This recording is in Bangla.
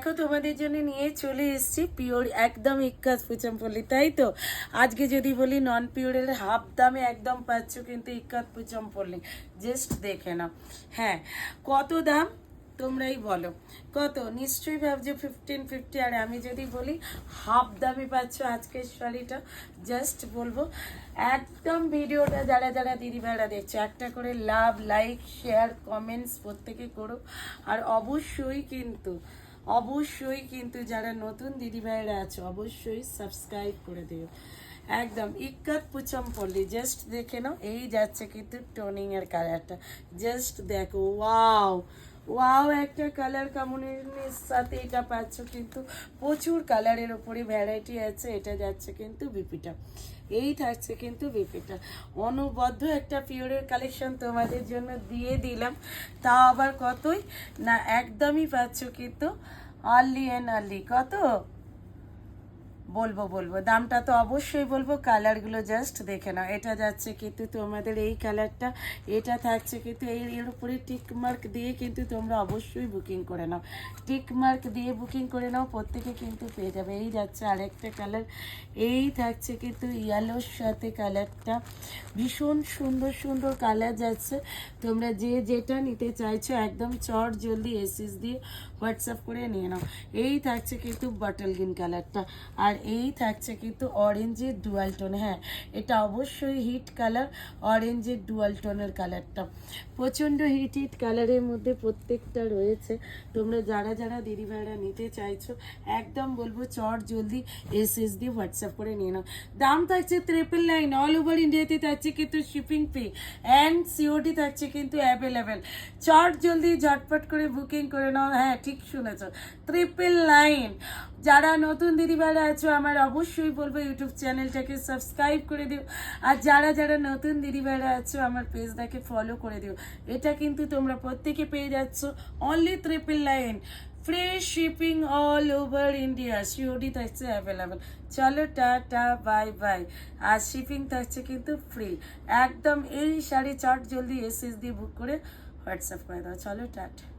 দেখো তোমাদের জন্য নিয়ে চলে এসেছি পিওর একদম ইক্কাত পুচমপল্লি, তাই তো। আজকে যদি বলি নন পিওরের হাফ দামে একদম পাচ্ছ কিন্তু ইক্কাত পুচমপল্লি, জাস্ট দেখে নাও। হ্যাঁ, কত দাম তোমরাই বলো কত? নিশ্চয়ই ভাবছো 1550, আর আমি যদি বলি হাফ দামে পাচ্ছ আজকের শাড়িটা, জাস্ট বলবো একদম ভিডিওটা যারা যারা দিদি ভাইরা দেখছো একটা করে লাভ, লাইক, শেয়ার, কমেন্টস প্রত্যেকে করো। আর অবশ্যই কিন্তু যারা নতুন দিদি ভাইরা আছো অবশ্যই সাবস্ক্রাইব করে দিও। একদম ইক্কাত পুচমপল্লি, জাস্ট দেখে নাও। এই যাচ্ছে কিন্তু টোনিং এর কালারটা, জাস্ট দেখো। ওয়াও ওয়াও, একটা কালার কম্বিনেশনের সাথে এটা পাচ্ছ কিন্তু প্রচুর কালারের ওপরে ভ্যারাইটি আছে। এটা যাচ্ছে কিন্তু বিপিটা, এই থাকছে কিন্তু বিপিটা। অনবদ্য একটা পিওরের কালেকশন তোমাদের জন্য দিয়ে দিলাম, তাও আবার কতই না, একদমই পাচ্ছ কিন্তু আর্লি অ্যান্ড আর্লি। কত বলবো দামটা তো অবশ্যই বলবো। কালারগুলো জাস্ট দেখে নাও। এটা যাচ্ছে কিন্তু তোমাদের এই কালারটা, এটা থাকছে কিন্তু এর উপরে টিক মার্ক দিয়ে কিন্তু তোমরা অবশ্যই বুকিং করে নাও। টিক মার্ক দিয়ে বুকিং করে নাও, প্রত্যেকে কিন্তু পেয়ে যাবে। এই যাচ্ছে আরেকটা কালার, এই থাকছে কিন্তু ইয়েলোর সাথে কালারটা। ভীষণ সুন্দর সুন্দর কালার যাচ্ছে। তোমরা যে যেটা নিতে চাইছো একদম চট জলদি এসএস দিয়ে হোয়াটসঅ্যাপ করে নিয়ে নাও। এই থাকছে কিন্তু বটল গ্রিন কালারটা, আর এই থাকছে কিন্তু অরেঞ্জের ডুয়াল টোন। হ্যাঁ, এটা অবশ্যই হিট কালার, অরেঞ্জের ডুয়াল টোনের কালারটা প্রচণ্ড হিট কালারের মধ্যে প্রত্যেকটা রয়েছে। তোমরা যারা যারা দিদি ভাইরা নিতে চাইছো একদম বলবো চট জলদি এসএস দিয়ে হোয়াটসঅ্যাপ করে নিয়ে নাও। দাম থাকছে 999, অল ওভার ইন্ডিয়াতে থাকছে কিন্তু শিপিং ফি অ্যান্ড সিওডি থাকছে কিন্তু অ্যাভেলেবেল। চট জলদি ঝটপট করে বুকিং করে নাও। হ্যাঁ, ঠিক শুনেছ, 999। যারা নতুন দিদিভাইরা আছো আমার অবশ্যই বলবো ইউটিউব চ্যানেলটাকে সাবস্ক্রাইব করে দিও, আর যারা যারা নতুন দিদিভাইরা আছো আমার পেজটাকে ফলো করে দিও। এটা কিন্তু তোমরা প্রত্যেকে পেয়ে যাচ্ছ only 999, free shipping all over India, COD থাকছে অ্যাভেলেবেল। চলো টাটা, বাই বাই। আর শিপিং থাকছে কিন্তু ফ্রি একদম। এই শাড়ি চট জলদি এসএস দিয়ে বুক করে হোয়াটসঅ্যাপ করে দাও। চলো টাটা।